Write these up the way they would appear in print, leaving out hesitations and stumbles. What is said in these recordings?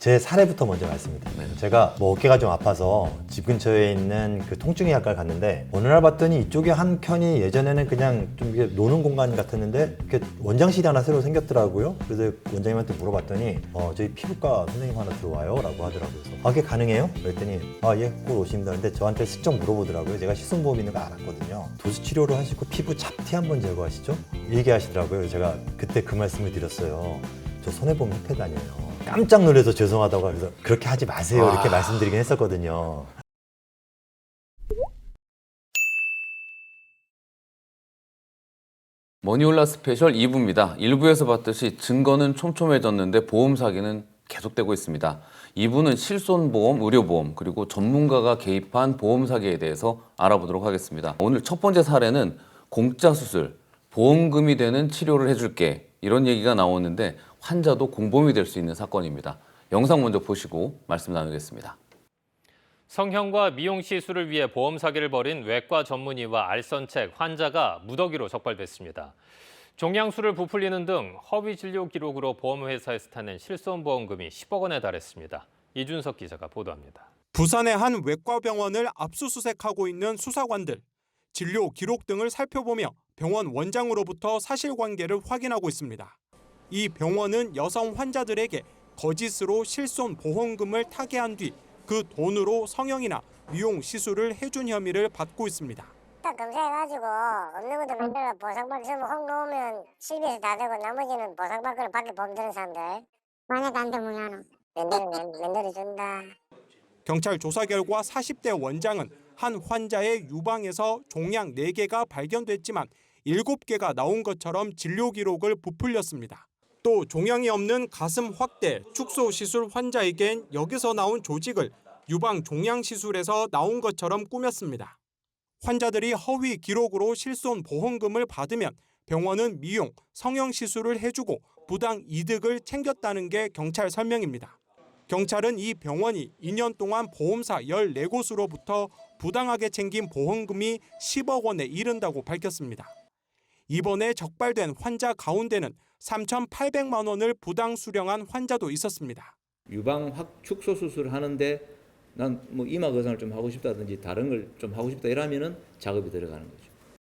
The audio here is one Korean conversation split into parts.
제 사례부터 먼저 말씀드릴게요. 제가 뭐 어깨가 좀 아파서 집 근처에 있는 그 통증의 약과를 갔는데 어느 날 봤더니 이쪽에 한 켠이 예전에는 그냥 좀 이게 노는 공간 같았는데 이렇게 원장실이 하나 새로 생겼더라고요. 그래서 원장님한테 물어봤더니 저희 피부과 선생님 하나 들어와요 라고 하더라고요. 그래서 그게 가능해요? 그랬더니 예, 꼭 오십니다. 근데 저한테 슬쩍 물어보더라고요. 제가 실손보험 있는 거 알았거든요. 도수 치료를 하시고 피부 잡티 한번 제거하시죠? 얘기하시더라고요. 그래서 제가 그때 그 말씀을 드렸어요. 저 손해보험 협회 다녀요. 깜짝 놀라서 죄송하다고 해서 그렇게 하지 마세요 이렇게 말씀드리긴 했었거든요. 머니올라 스페셜 2부입니다. 1부에서 봤듯이 증거는 촘촘해졌는데 보험 사기는 계속되고 있습니다. 2부는 실손보험, 의료보험, 그리고 전문가가 개입한 보험 사기에 대해서 알아보도록 하겠습니다. 오늘 첫 번째 사례는 공짜 수술, 보험금이 되는 치료를 해줄게 이런 얘기가 나오는데 환자도 공범이 될 수 있는 사건입니다. 영상 먼저 보시고 말씀 나누겠습니다. 성형과 미용 시술을 위해 보험 사기를 벌인 외과 전문의와 알선책 환자가 무더기로 적발됐습니다. 종양수를 부풀리는 등 허위 진료 기록으로 보험회사에서 타는 실손보험금이 10억 원에 달했습니다. 이준석 기자가 보도합니다. 부산의 한 외과병원을 압수수색하고 있는 수사관들. 진료 기록 등을 살펴보며 병원 원장으로부터 사실관계를 확인하고 있습니다. 이 병원은 여성 환자들에게 거짓으로 실손보험금을 타개한 뒤 그 돈으로 성형이나 미용 시술을 해준 혐의를 받고 있습니다. 딱 검사해가지고 없는 것도 만들어 보상받기 전에 혹 놓으면 실비에서 다 되고 나머지는 보상받기로 밖에 보험 드는 사람들 만약 안 되면 면도를 준다. 경찰 조사 결과 40대 원장은 한 환자의 유방에서 종양 4개가 발견됐지만 7개가 나온 것처럼 진료 기록을 부풀렸습니다. 또 종양이 없는 가슴 확대, 축소 시술 환자에겐 여기서 나온 조직을 유방 종양 시술에서 나온 것처럼 꾸몄습니다. 환자들이 허위 기록으로 실손 보험금을 받으면 병원은 미용, 성형 시술을 해주고 부당 이득을 챙겼다는 게 경찰 설명입니다. 경찰은 이 병원이 2년 동안 보험사 14곳으로부터 부당하게 챙긴 보험금이 10억 원에 이른다고 밝혔습니다. 이번에 적발된 환자 가운데는 3,800만 원을 부당 수령한 환자도 있었습니다. 유방 축소 수술을 하는데 난 뭐 이마 거상을 좀 하고 싶다든지 다른 걸 좀 하고 싶다 이러면은 작업이 들어가는 거죠.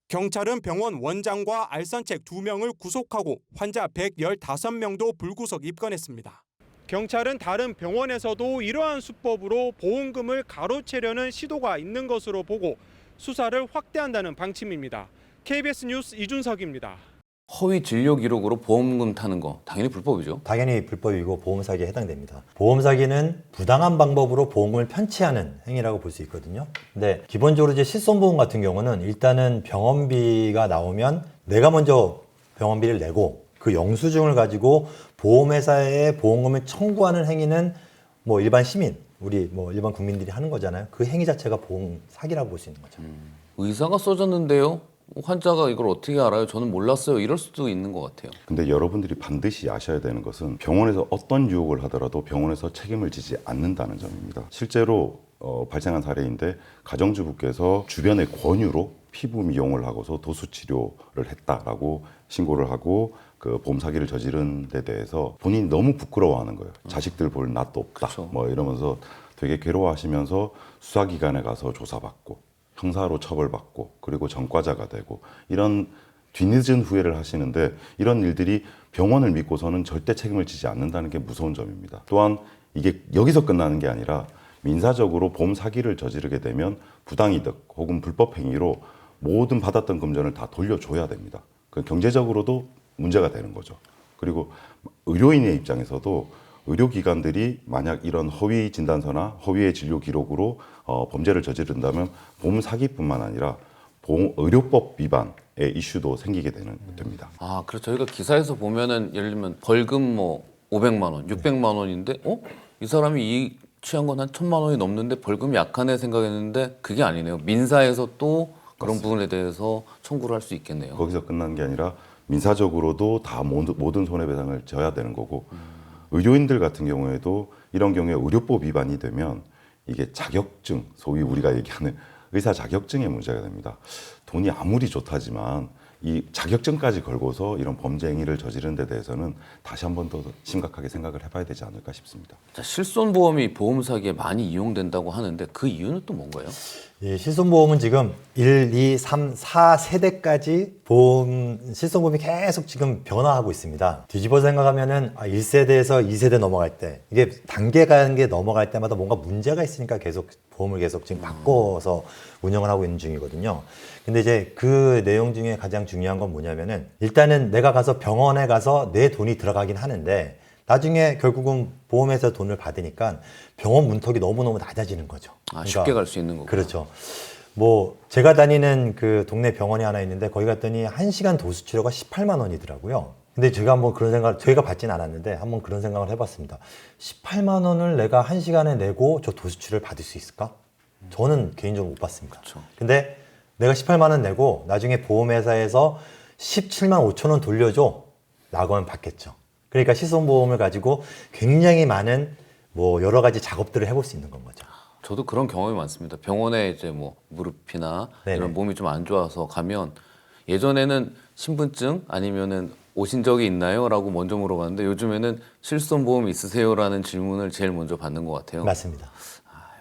경찰은 병원 원장과 알선책 2명을 구속하고 환자 115명도 불구속 입건했습니다. 경찰은 다른 병원에서도 이러한 수법으로 보험금을 가로채려는 시도가 있는 것으로 보고 수사를 확대한다는 방침입니다. KBS 뉴스 이준석입니다. 허위 진료 기록으로 보험금 타는 거 당연히 불법이죠. 당연히 불법이고 보험 사기에 해당됩니다. 보험 사기는 부당한 방법으로 보험금을 편취하는 행위라고 볼 수 있거든요. 근데 기본적으로 이제 실손보험 같은 경우는 일단은 병원비가 나오면 내가 먼저 병원비를 내고 그 영수증을 가지고 보험회사에 보험금을 청구하는 행위는 뭐 일반 시민, 우리 뭐 일반 국민들이 하는 거잖아요. 그 행위 자체가 보험 사기라고 볼 수 있는 거죠. 의사가 써줬는데요. 환자가 이걸 어떻게 알아요? 저는 몰랐어요. 이럴 수도 있는 것 같아요. 근데 여러분들이 반드시 아셔야 되는 것은 병원에서 어떤 유혹을 하더라도 병원에서 책임을 지지 않는다는 점입니다. 실제로 발생한 사례인데 가정주부께서 주변의 권유로 피부 미용을 하고서 도수 치료를 했다라고 신고를 하고 그 보험 사기를 저지른 데 대해서 본인이 너무 부끄러워하는 거예요. 자식들 볼 낯도 없다. 그쵸. 뭐 이러면서 되게 괴로워하시면서 수사기관에 가서 조사받고 형사로 처벌받고 그리고 전과자가 되고 이런 뒤늦은 후회를 하시는데 이런 일들이 병원을 믿고서는 절대 책임을 지지 않는다는 게 무서운 점입니다. 또한 이게 여기서 끝나는 게 아니라 민사적으로 보험 사기를 저지르게 되면 부당이득 혹은 불법 행위로 모든 받았던 금전을 다 돌려줘야 됩니다. 그 경제적으로도 문제가 되는 거죠. 그리고 의료인의 입장에서도 의료기관들이 만약 이런 허위 진단서나 허위의 진료 기록으로 범죄를 저지른다면 보험 사기뿐만 아니라 의료법 위반의 이슈도 생기게 됩니다. 아, 그렇죠. 저희가 기사에서 보면은 예를 들면 벌금 뭐 500만 원, 600만 원인데 이 사람이 이 취한 건 한 1,000만 원이 넘는데 벌금이 약하네 생각했는데 그게 아니네요. 민사에서 또 그런 맞습니다. 부분에 대해서 청구를 할 수 있겠네요. 거기서 끝나는 게 아니라 민사적으로도 다 모든 손해배상을 져야 되는 거고 의료인들 같은 경우에도 이런 경우에 의료법 위반이 되면 이게 자격증, 소위 우리가 얘기하는 의사 자격증에 문제가 됩니다. 돈이 아무리 좋다지만 이 자격증까지 걸고서 이런 범죄 행위를 저지른 데 대해서는 다시 한 번 더 심각하게 생각을 해봐야 되지 않을까 싶습니다. 자, 실손보험이 보험 사기에 많이 이용된다고 하는데 그 이유는 또 뭔가요? 이 실손보험은 지금 1, 2, 3, 4세대까지 실손보험이 계속 지금 변화하고 있습니다. 뒤집어 생각하면은 1세대에서 2세대 넘어갈 때 이게 단계 간게 넘어갈 때마다 뭔가 문제가 있으니까 계속 보험을 계속 지금 바꿔서 운영을 하고 있는 중이거든요. 근데 이제 그 내용 중에 가장 중요한 건 뭐냐면은 일단은 내가 가서 병원에 가서 내 돈이 들어가긴 하는데 나중에 결국은 보험회사 돈을 받으니까 병원 문턱이 너무너무 낮아지는 거죠. 쉽게 갈 수 있는 거고. 그렇죠. 뭐 제가 다니는 그 동네 병원이 하나 있는데 거기 갔더니 1시간 도수 치료가 18만 원이더라고요. 근데 제가 한번 그런 생각을 저희가 받진 않았는데 한번 그런 생각을 해봤습니다. 18만 원을 내가 1시간에 내고 저 도수 치료를 받을 수 있을까? 저는 개인적으로 못 받습니다. 그렇죠. 근데 내가 18만 원 내고 나중에 보험회사에서 17만 5천 원 돌려줘 라고 하면 받겠죠. 그러니까 실손보험을 가지고 굉장히 많은 뭐 여러 가지 작업들을 해볼 수 있는 건 거죠. 저도 그런 경험이 많습니다. 병원에 이제 뭐 무릎이나 네네. 이런 몸이 좀 안 좋아서 가면 예전에는 신분증 아니면은 오신 적이 있나요? 라고 먼저 물어봤는데 요즘에는 실손보험 있으세요? 라는 질문을 제일 먼저 받는 것 같아요. 맞습니다.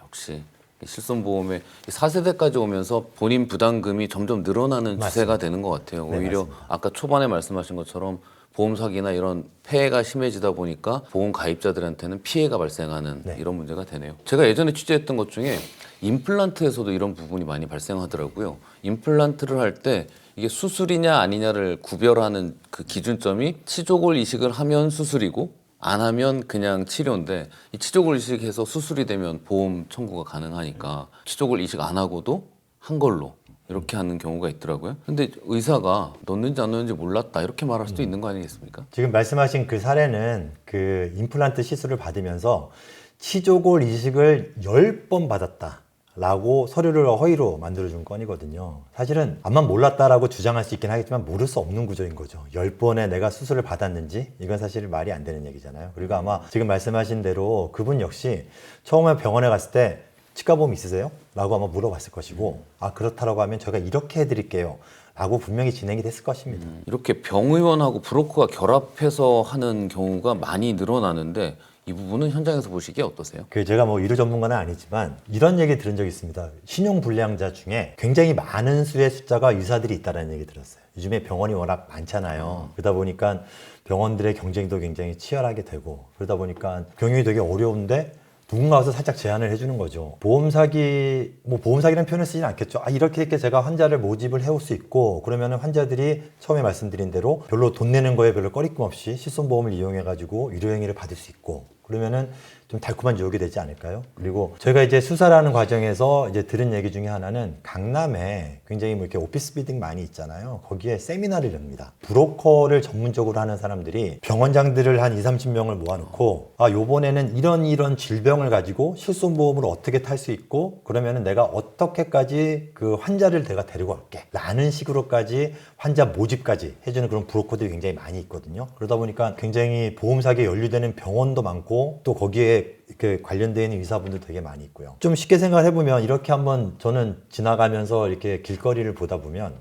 역시 실손보험에 4세대까지 오면서 본인 부담금이 점점 늘어나는 추세가 되는 것 같아요. 네, 오히려 맞습니다. 아까 초반에 말씀하신 것처럼 보험 사기나 이런 폐해가 심해지다 보니까 보험 가입자들한테는 피해가 발생하는 네. 이런 문제가 되네요. 제가 예전에 취재했던 것 중에 임플란트에서도 이런 부분이 많이 발생하더라고요. 임플란트를 할 때 이게 수술이냐 아니냐를 구별하는 그 기준점이 치조골 이식을 하면 수술이고 안 하면 그냥 치료인데 이 치조골 이식해서 수술이 되면 보험 청구가 가능하니까 치조골 이식 안 하고도 한 걸로 이렇게 하는 경우가 있더라고요. 근데 의사가 넣는지 안 넣는지 몰랐다 이렇게 말할 수도 있는 거 아니겠습니까? 지금 말씀하신 그 사례는 그 임플란트 시술을 받으면서 치조골 이식을 10번 받았다. 라고 서류를 허위로 만들어준 건이거든요. 사실은 암만 몰랐다라고 주장할 수 있긴 하겠지만 모를 수 없는 구조인 거죠. 10번에 내가 수술을 받았는지 이건 사실 말이 안 되는 얘기잖아요. 그리고 아마 지금 말씀하신 대로 그분 역시 처음에 병원에 갔을 때 치과보험 있으세요? 라고 아마 물어봤을 것이고 아 그렇다라고 하면 저희가 이렇게 해드릴게요. 라고 분명히 진행이 됐을 것입니다. 이렇게 병의원하고 브로커가 결합해서 하는 경우가 많이 늘어나는데 이 부분은 현장에서 보시기에 어떠세요? 그 제가 뭐 의료 전문가는 아니지만 이런 얘기 들은 적이 있습니다. 신용 불량자 중에 굉장히 많은 수의 숫자가 의사들이 있다는 얘기 들었어요. 요즘에 병원이 워낙 많잖아요. 그러다 보니까 병원들의 경쟁도 굉장히 치열하게 되고 그러다 보니까 경영이 되게 어려운데 누군가 와서 살짝 제안을 해주는 거죠. 보험 사기, 뭐 보험 사기라는 표현을 쓰진 않겠죠. 이렇게 제가 환자를 모집을 해올 수 있고 그러면은 환자들이 처음에 말씀드린 대로 별로 돈 내는 거에 별로 꺼리낌 없이 실손보험을 이용해가지고 의료행위를 받을 수 있고 그러면은 좀 달콤한 유혹이 되지 않을까요? 그리고 저희가 이제 수사를 하는 과정에서 이제 들은 얘기 중에 하나는 강남에 굉장히 뭐 이렇게 오피스 빌딩 많이 있잖아요. 거기에 세미나를 엽니다. 브로커를 전문적으로 하는 사람들이 병원장들을 한 20-30명을 모아놓고 요번에는 이런 질병을 가지고 실손보험으로 어떻게 탈 수 있고 그러면은 내가 어떻게까지 그 환자를 내가 데리고 갈게 라는 식으로까지 환자 모집까지 해주는 그런 브로커들이 굉장히 많이 있거든요. 그러다 보니까 굉장히 보험 사기에 연루되는 병원도 많고 또 거기에 이렇게 관련되어 있는 의사분들 되게 많이 있고요. 좀 쉽게 생각을 해보면 이렇게 한번 저는 지나가면서 이렇게 길거리를 보다 보면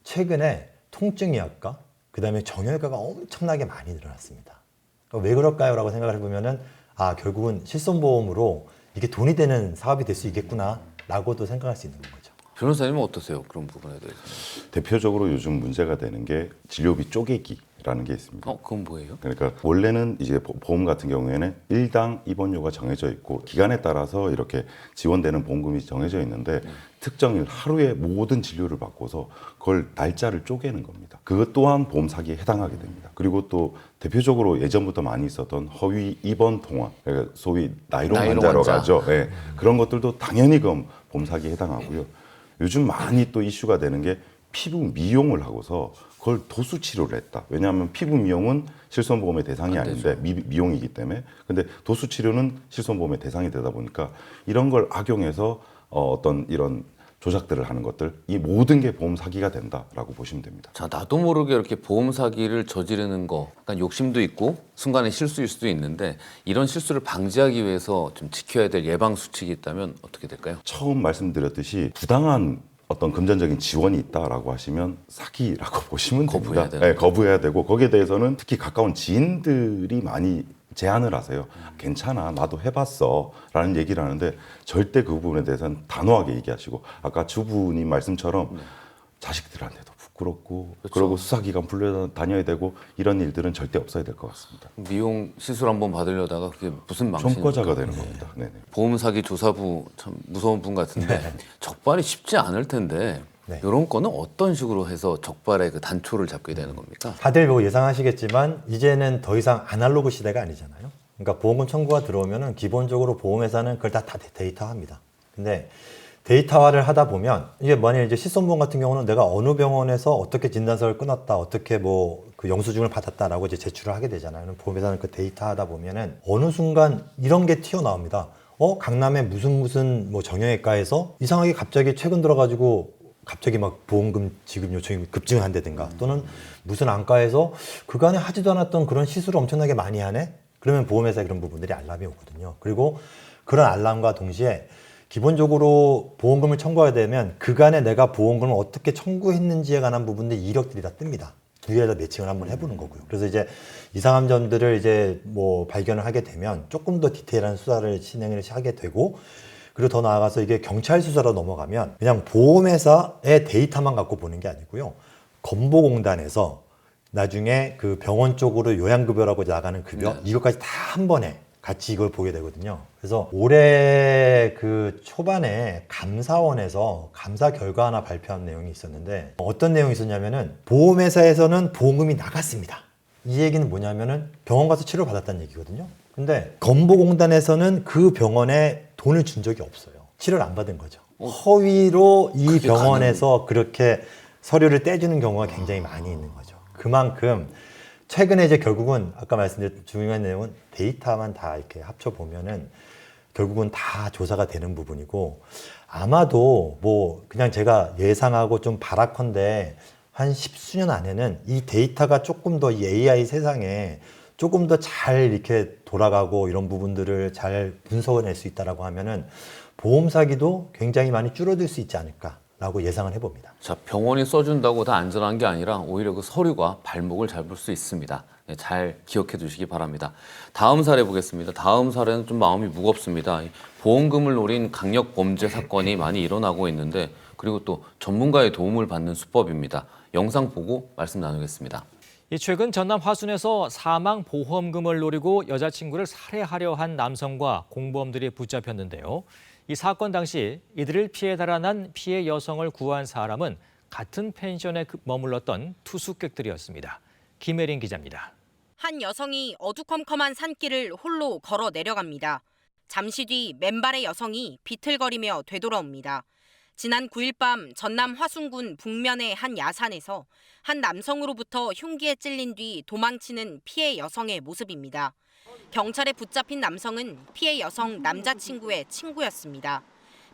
최근에 통증의학과 그다음에 정형외과가 엄청나게 많이 늘어났습니다. 왜 그럴까요? 라고 생각을 해보면은 결국은 실손보험으로 이게 돈이 되는 사업이 될 수 있겠구나 라고도 생각할 수 있는 거죠. 변호사님은 어떠세요? 그런 부분에 대해서. 대표적으로 요즘 문제가 되는 게 진료비 쪼개기라는 게 있습니다. 그건 뭐예요? 그러니까 원래는 이제 보험 같은 경우에는 일당 입원료가 정해져 있고 기간에 따라서 이렇게 지원되는 보험금이 정해져 있는데 특정일 하루에 모든 진료를 받고서 그걸 날짜를 쪼개는 겁니다. 그것 또한 보험 사기에 해당하게 됩니다. 그리고 또 대표적으로 예전부터 많이 있었던 허위 입원 통화, 그러니까 소위 나이롱 환자라고 하죠. 네. 그런 것들도 당연히 그럼 보험 사기에 해당하고요. 요즘 많이 또 이슈가 되는 게 피부 미용을 하고서 그걸 도수 치료를 했다. 왜냐하면 피부 미용은 실손보험의 대상이 아닌데 미용이기 때문에. 근데 도수 치료는 실손보험의 대상이 되다 보니까 이런 걸 악용해서 어떤 이런 조작들을 하는 것들, 이 모든 게 보험 사기가 된다라고 보시면 됩니다. 자, 나도 모르게 이렇게 보험 사기를 저지르는 거, 약간 욕심도 있고 순간에 실수일 수도 있는데 이런 실수를 방지하기 위해서 좀 지켜야 될 예방 수칙이 있다면 어떻게 될까요? 처음 말씀드렸듯이 부당한 어떤 금전적인 지원이 있다라고 하시면 사기라고 보시면 거부해야 됩니다. 되는 네, 거부해야 되고 거기에 대해서는 특히 가까운 지인들이 많이 제안을 하세요. 괜찮아, 나도 해봤어 라는 얘기를 하는데 절대 그 부분에 대해서는 단호하게 얘기하시고 아까 주부님 말씀처럼 자식들한테도 부끄럽고 그리고 수사기관 불러다녀야 되고 이런 일들은 절대 없어야 될 것 같습니다. 미용 시술 한번 받으려다가 그게 무슨 망신입니까? 전과자가 되는 겁니다. 네네. 보험 사기 조사부 참 무서운 분 같은데 적발이 쉽지 않을 텐데 네. 이런 거는 어떤 식으로 해서 적발의 그 단초를 잡게 되는 겁니까? 다들 뭐 예상하시겠지만 이제는 더 이상 아날로그 시대가 아니잖아요. 그러니까 보험금 청구가 들어오면은 기본적으로 보험회사는 그걸 다 데이터화합니다. 근데 데이터화를 하다 보면 이게 만약에 이제 실손보험 같은 경우는 내가 어느 병원에서 어떻게 진단서를 끊었다, 어떻게 뭐 그 영수증을 받았다라고 이제 제출을 하게 되잖아요. 보험회사는 그 데이터하다 보면은 어느 순간 이런 게 튀어나옵니다. 강남의 무슨 뭐 정형외과에서 이상하게 갑자기 최근 들어가지고 갑자기 막 보험금 지급 요청이 급증한다든가 또는 무슨 안과에서 그간에 하지도 않았던 그런 시술을 엄청나게 많이 하네? 그러면 보험회사에 그런 부분들이 알람이 오거든요. 그리고 그런 알람과 동시에 기본적으로 보험금을 청구하게 되면 그간에 내가 보험금을 어떻게 청구했는지에 관한 부분들 이력들이 다 뜹니다. 뒤에다 매칭을 한번 해보는 거고요. 그래서 이제 이상한 점들을 이제 뭐 발견을 하게 되면 조금 더 디테일한 수사를 진행을 하게 되고 그리고 더 나아가서 이게 경찰 수사로 넘어가면 그냥 보험회사의 데이터만 갖고 보는 게 아니고요. 건보공단에서 나중에 그 병원 쪽으로 요양급여라고 나가는 급여 네. 이것까지 다 한 번에 같이 이걸 보게 되거든요. 그래서 올해 그 초반에 감사원에서 감사 결과 하나 발표한 내용이 있었는데 어떤 내용이 있었냐면은 보험회사에서는 보험금이 나갔습니다. 이 얘기는 뭐냐면은 병원 가서 치료를 받았다는 얘기거든요. 근데 건보공단에서는 그 병원에 돈을 준 적이 없어요. 치료를 안 받은 거죠. 허위로 이 그게 병원에서 그렇게 서류를 떼주는 경우가 굉장히 많이 있는 거죠. 그만큼 최근에 이제 결국은 아까 말씀드린 중요한 내용은 데이터만 다 이렇게 합쳐보면은 결국은 다 조사가 되는 부분이고 아마도 뭐 그냥 제가 예상하고 좀 바라컨대 한 10수년 안에는 이 데이터가 조금 더 이 AI 세상에 조금 더 잘 이렇게 돌아가고 이런 부분들을 잘 분석해낼 수 있다라고 하면은 보험 사기도 굉장히 많이 줄어들 수 있지 않을까라고 예상을 해봅니다. 자, 병원이 써준다고 다 안전한 게 아니라 오히려 그 서류가 발목을 잡을 수 있습니다. 네, 잘 기억해 두시기 바랍니다. 다음 사례 보겠습니다. 다음 사례는 좀 마음이 무겁습니다. 보험금을 노린 강력 범죄 사건이 많이 일어나고 있는데 그리고 또 전문가의 도움을 받는 수법입니다. 영상 보고 말씀 나누겠습니다. 최근 전남 화순에서 사망 보험금을 노리고 여자친구를 살해하려 한 남성과 공범들이 붙잡혔는데요. 이 사건 당시 이들을 피해 달아난 피해 여성을 구한 사람은 같은 펜션에 머물렀던 투숙객들이었습니다. 김혜린 기자입니다. 한 여성이 어두컴컴한 산길을 홀로 걸어 내려갑니다. 잠시 뒤 맨발의 여성이 비틀거리며 되돌아옵니다. 지난 9일 밤 전남 화순군 북면의 한 야산에서 한 남성으로부터 흉기에 찔린 뒤 도망치는 피해 여성의 모습입니다. 경찰에 붙잡힌 남성은 피해 여성 남자친구의 친구였습니다.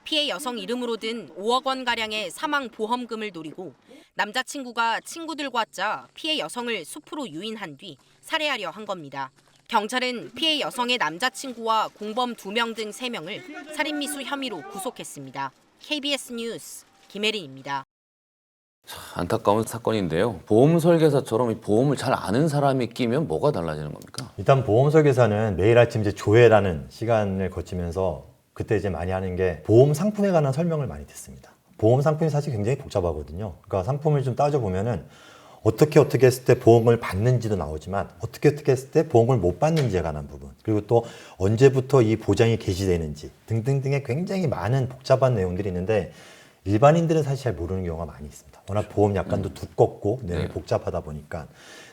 피해 여성 이름으로 든 5억 원가량의 사망 보험금을 노리고 남자친구가 친구들과 짜 피해 여성을 숲으로 유인한 뒤 살해하려 한 겁니다. 경찰은 피해 여성의 남자친구와 공범 2명 등 3명을 살인미수 혐의로 구속했습니다. KBS 뉴스 김혜린입니다. 안타까운 사건인데요. 보험 설계사처럼 이 보험을 잘 아는 사람이 끼면 뭐가 달라지는 겁니까? 일단 보험 설계사는 매일 아침 이제 조회라는 시간을 거치면서 그때 이제 많이 하는 게 보험 상품에 관한 설명을 많이 듣습니다. 보험 상품이 사실 굉장히 복잡하거든요. 그러니까 상품을 좀 따져보면은 어떻게 했을 때 보험을 받는지도 나오지만 어떻게 했을 때 보험을 못 받는지에 관한 부분 그리고 또 언제부터 이 보장이 개시되는지 등등등의 굉장히 많은 복잡한 내용들이 있는데 일반인들은 사실 잘 모르는 경우가 많이 있습니다. 워낙 보험 약관도 두껍고 내용이 복잡하다 보니까.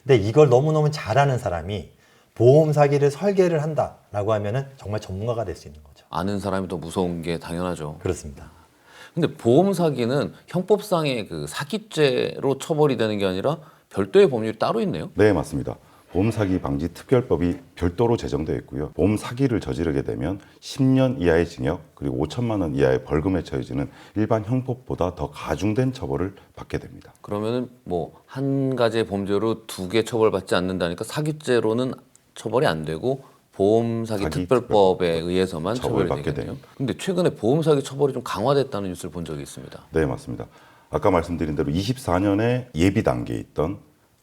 근데 이걸 너무너무 잘하는 사람이 보험 사기를 설계를 한다라고 하면은 정말 전문가가 될 수 있는 거죠. 아는 사람이 더 무서운 게 당연하죠. 그렇습니다. 근데 보험 사기는 형법상의 그 사기죄로 처벌이 되는 게 아니라 별도의 법률이 따로 있네요. 네, 맞습니다. 보험 사기 방지 특별법이 별도로 제정되어 있고요. 보험 사기를 저지르게 되면 10년 이하의 징역 그리고 5천만 원 이하의 벌금에 처해지는 일반 형법보다 더 가중된 처벌을 받게 됩니다. 그러면은 뭐 한 가지의 범죄로 2개 처벌받지 않는다니까 사기죄로는 처벌이 안 되고 보험 사기 사기 특별법에 의해서만 처벌이 처벌받게 되겠네요. 근데 최근에 보험 사기 처벌이 좀 강화됐다는 뉴스를 본 적이 있습니다. 네, 맞습니다. 아까 말씀드린 대로 24년에 예비 단계에 있던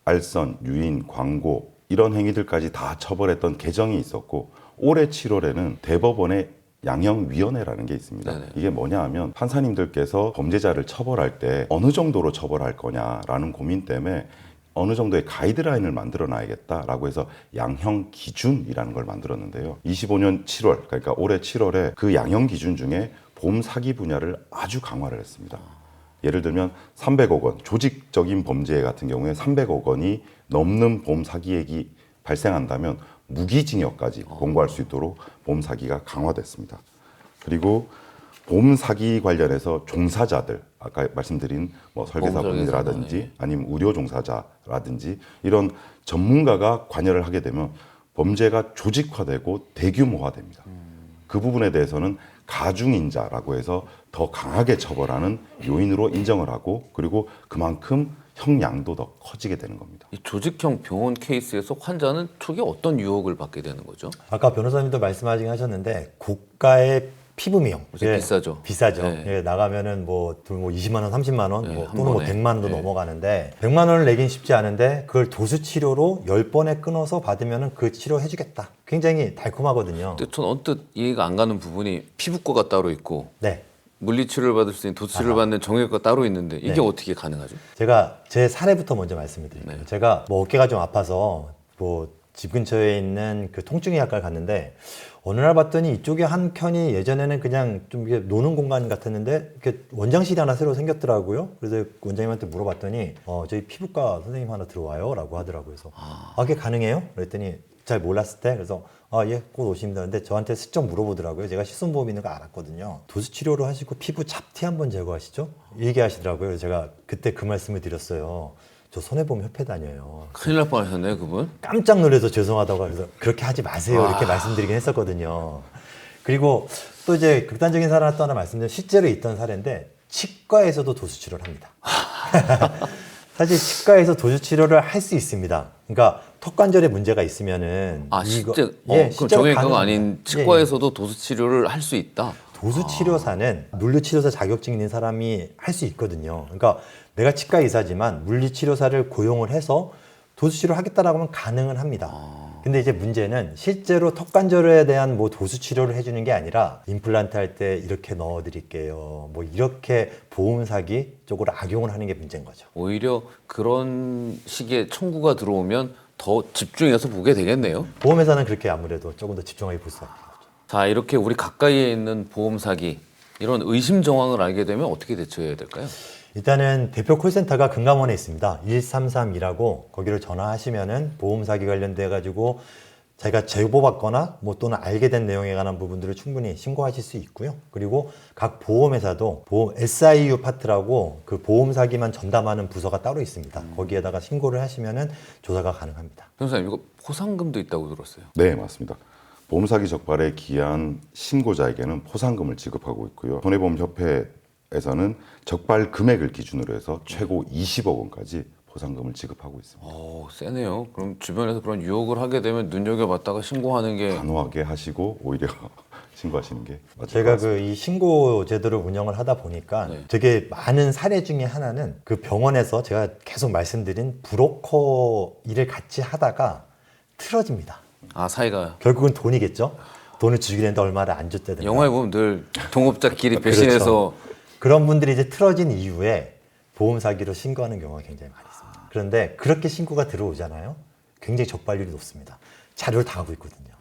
알선, 유인, 광고 이런 행위들까지 다 처벌했던 개정이 있었고 올해 7월에는 대법원의 양형위원회라는 게 있습니다. 네네. 이게 뭐냐 하면 판사님들께서 범죄자를 처벌할 때 어느 정도로 처벌할 거냐라는 고민 때문에 어느 정도의 가이드라인을 만들어 놔야겠다라고 해서 양형 기준이라는 걸 만들었는데요. 25년 7월, 그러니까 올해 7월에 그 양형 기준 중에 보험 사기 분야를 아주 강화를 했습니다. 예를 들면 300억 원, 조직적인 범죄 같은 경우에 300억 원이 넘는 보험 사기액이 발생한다면 무기징역까지 공고할 수 있도록 보험 사기가 강화됐습니다. 그리고 보험 사기 관련해서 종사자들, 아까 말씀드린 뭐 설계사분이라든지 아니면 의료 종사자라든지 이런 전문가가 관여를 하게 되면 범죄가 조직화되고 대규모화됩니다. 그 부분에 대해서는 가중인자라고 해서 더 강하게 처벌하는 요인으로 인정을 하고 그리고 그만큼 형량도 더 커지게 되는 겁니다. 이 조직형 병원 케이스에서 환자는 초기에 어떤 유혹을 받게 되는 거죠? 아까 변호사님도 말씀하신 하셨는데 고가의 피부 미용 요새 비싸죠. 비싸죠. 네. 예, 나가면은 뭐 20만 원, 30만 원, 네, 뭐 한 또는 뭐 번에. 100만 원도 네. 넘어가는데 100만 원을 내긴 쉽지 않은데 그걸 도수 치료로 10번에 끊어서 받으면은 그 치료 해주겠다. 굉장히 달콤하거든요. 근데 전 언뜻 이해가 안 가는 부분이 피부과가 따로 있고 네. 물리치료를 받을 수 있는 도수치료를 받는 정형외과가 따로 있는데 이게 네. 어떻게 가능하죠? 제가 제 사례부터 먼저 말씀드릴게요. 네. 제가 뭐 어깨가 좀 아파서 뭐 집 근처에 있는 그 통증의학과를 갔는데 어느 날 봤더니 이쪽에 한 켠이 예전에는 그냥 좀 이게 노는 공간 같았는데 이렇게 원장실이 하나 새로 생겼더라고요. 그래서 원장님한테 물어봤더니 저희 피부과 선생님 하나 들어와요라고 하더라고요. 그래서 그게 가능해요? 그랬더니 잘 몰랐을 때 그래서 예, 곧 오시면 되는데 저한테 슬쩍 물어보더라고요. 제가 실손보험 있는 거 알았거든요. 도수 치료를 하시고 피부 잡티 한번 제거하시죠? 얘기하시더라고요. 그래서 제가 그때 그 말씀을 드렸어요. 저 손해보험협회 다녀요. 큰일 날 뻔하셨네요, 그분. 깜짝 놀라서 죄송하다고 그래서 그렇게 하지 마세요 이렇게 말씀드리긴 했었거든요. 그리고 또 이제 극단적인 사례 또 하나 말씀드리면 실제로 있던 사례인데 치과에서도 도수 치료를 합니다. 사실 치과에서 도수 치료를 할 수 있습니다. 그러니까 턱관절에 문제가 있으면은 실제 예, 그럼 실제로 정형외과가 가능합니다. 아닌 치과에서도 도수 치료를 할 수 있다. 도수 치료사는 물리치료사 자격증 있는 사람이 할 수 있거든요. 그러니까 내가 치과 의사지만 물리치료사를 고용을 해서 도수 치료를 하겠다라고 하면 가능은 합니다. 근데 이제 문제는 실제로 턱관절에 대한 뭐 도수 치료를 해주는 게 아니라 임플란트 할 때 이렇게 넣어드릴게요. 뭐 이렇게 보험 사기 쪽으로 악용을 하는 게 문제인 거죠. 오히려 그런 식의 청구가 들어오면 더 집중해서 보게 되겠네요. 보험회사는 그렇게 아무래도 조금 더 집중하게 볼 수밖에 없죠. 자, 이렇게 우리 가까이에 있는 보험 사기 이런 의심 정황을 알게 되면 어떻게 대처해야 될까요? 일단은 대표 콜센터가 금감원에 있습니다. 1332라고 거기를 전화하시면은 보험 사기 관련돼 가지고 자기가 제보받거나 뭐 또는 알게 된 내용에 관한 부분들을 충분히 신고하실 수 있고요. 그리고 각 보험회사도 보험 SIU 파트라고 그 보험 사기만 전담하는 부서가 따로 있습니다. 거기에다가 신고를 하시면은 조사가 가능합니다. 변호사님, 이거 포상금도 있다고 들었어요. 네, 맞습니다. 보험 사기 적발에 기한 신고자에게는 포상금을 지급하고 있고요. 손해보험협회에서는 적발 금액을 기준으로 해서 최고 20억 원까지 포상금을 지급하고 있습니다. 세네요. 그럼 주변에서 그런 유혹을 하게 되면 눈여겨봤다가 신고하는 게 단호하게 하시고 오히려 신고하시는 게 맞을 것 제가 같습니다. 그 이 신고 제도를 운영을 하다 보니까 네. 되게 많은 사례 중에 하나는 그 병원에서 제가 계속 말씀드린 브로커 일을 같이 하다가 틀어집니다. 사이가 결국은 돈이겠죠. 돈을 주게 되는데 얼마를 안 줬다든가. 영화에 보면 늘 동업자끼리 배신해서 그런 분들이 이제 틀어진 이후에 보험 사기로 신고하는 경우가 굉장히 많이 있습니다. 그런데 그렇게 신고가 들어오잖아요. 굉장히 적발률이 높습니다. 자료를 다 하고 있거든요.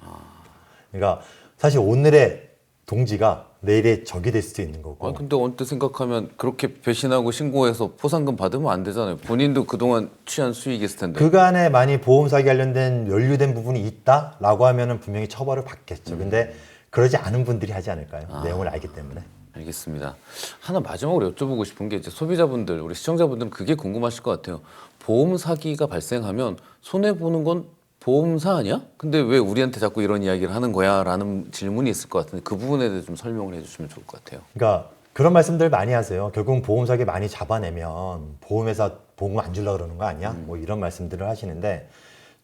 그러니까 사실 오늘의 동지가 내일의 적이 될 수도 있는 거고. 근데 언뜻 생각하면 그렇게 배신하고 신고해서 포상금 받으면 안 되잖아요. 본인도 그동안 취한 수익이 있을 텐데. 그간에 많이 보험 사기 관련된 연루된 부분이 있다라고 하면은 분명히 처벌을 받겠죠. 근데 그러지 않은 분들이 하지 않을까요? 내용을 알기 때문에. 알겠습니다. 하나 마지막으로 여쭤보고 싶은 게 이제 소비자분들, 우리 시청자분들은 그게 궁금하실 것 같아요. 보험 사기가 발생하면 손해 보는 건 보험사 아니야? 근데 왜 우리한테 자꾸 이런 이야기를 하는 거야? 라는 질문이 있을 것 같은데 그 부분에 대해서 좀 설명을 해주시면 좋을 것 같아요. 그러니까 그런 말씀들 많이 하세요. 결국 보험 사기 많이 잡아내면 보험회사 보험 안 주려고 그러는 거 아니야? 뭐 이런 말씀들을 하시는데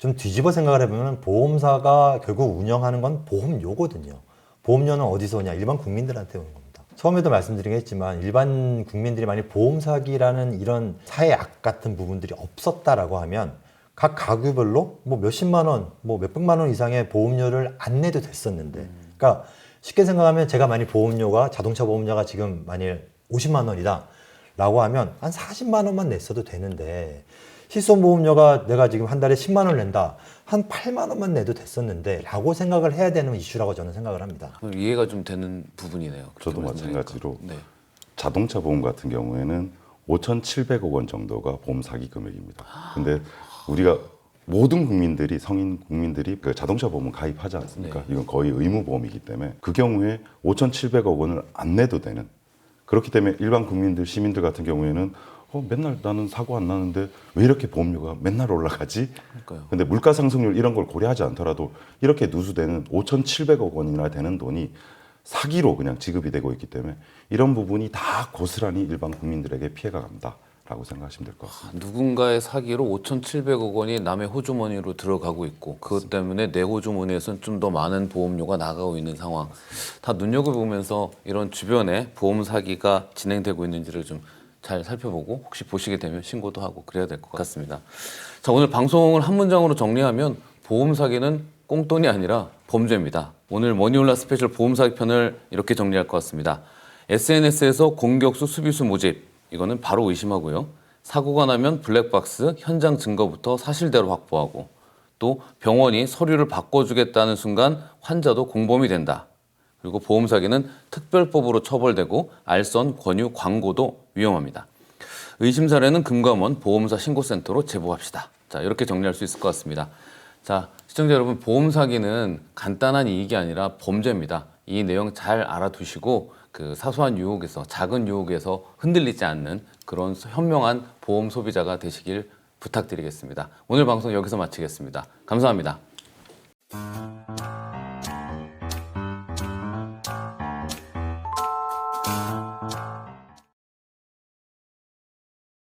좀 뒤집어 생각을 해보면 보험사가 결국 운영하는 건 보험료거든요. 보험료는 어디서 오냐? 일반 국민들한테 오는 겁니다. 처음에도 말씀드리겠지만 일반 국민들이 만약 보험 사기라는 이런 사회 악 같은 부분들이 없었다라고 하면 각 가구별로 뭐 몇십만 원, 뭐 몇백만 원 이상의 보험료를 안 내도 됐었는데, 그러니까 쉽게 생각하면 제가 만약 보험료가 자동차 보험료가 지금 만일 50만 원이다라고 하면 한 40만 원만 냈어도 되는데 실손보험료가 내가 지금 한 달에 10만 원을 낸다. 한 8만 원만 내도 됐었는데 라고 생각을 해야 되는 이슈라고 저는 생각을 합니다. 이해가 좀 되는 부분이네요. 저도 그렇게 말씀하니까. 마찬가지로 네. 자동차 보험 같은 경우에는 5,700억 원 정도가 보험 사기 금액입니다. 근데 우리가 모든 국민들이, 성인 국민들이 그 자동차 보험은 가입하지 않습니까? 네. 이건 거의 의무 보험이기 때문에 그 경우에 5,700억 원을 안 내도 되는, 그렇기 때문에 일반 국민들, 시민들 같은 경우에는 맨날 나는 사고 안 나는데 왜 이렇게 보험료가 맨날 올라가지? 그러니까요. 근데 물가 상승률 이런 걸 고려하지 않더라도 이렇게 누수되는 5,700억 원이나 되는 돈이 사기로 그냥 지급이 되고 있기 때문에 이런 부분이 다 고스란히 일반 국민들에게 피해가 간다라고 생각하시면 될 것 같습니다. 누군가의 사기로 5,700억 원이 남의 호주머니로 들어가고 있고 그것 때문에 내 호주머니에서는 좀 더 많은 보험료가 나가고 있는 상황. 다 눈여겨보면서 이런 주변에 보험 사기가 진행되고 있는지를 좀 잘 살펴보고 혹시 보시게 되면 신고도 하고 그래야 될 것 같습니다. 자, 오늘 방송을 한 문장으로 정리하면 보험 사기는 꽁돈이 아니라 범죄입니다. 오늘 머니올라 스페셜 보험 사기 편을 이렇게 정리할 것 같습니다. SNS에서 공격수, 수비수 모집, 이거는 바로 의심하고요. 사고가 나면 블랙박스, 현장 증거부터 사실대로 확보하고, 또 병원이 서류를 바꿔주겠다는 순간 환자도 공범이 된다. 그리고 보험 사기는 특별법으로 처벌되고 알선, 권유, 광고도 위험합니다. 의심 사례는 금감원 보험사 신고센터로 제보합시다. 자, 이렇게 정리할 수 있을 것 같습니다. 자, 시청자 여러분, 보험 사기는 간단한 이익이 아니라 범죄입니다. 이 내용 잘 알아두시고 그 사소한 유혹에서, 작은 유혹에서 흔들리지 않는 그런 현명한 보험 소비자가 되시길 부탁드리겠습니다. 오늘 방송 여기서 마치겠습니다. 감사합니다.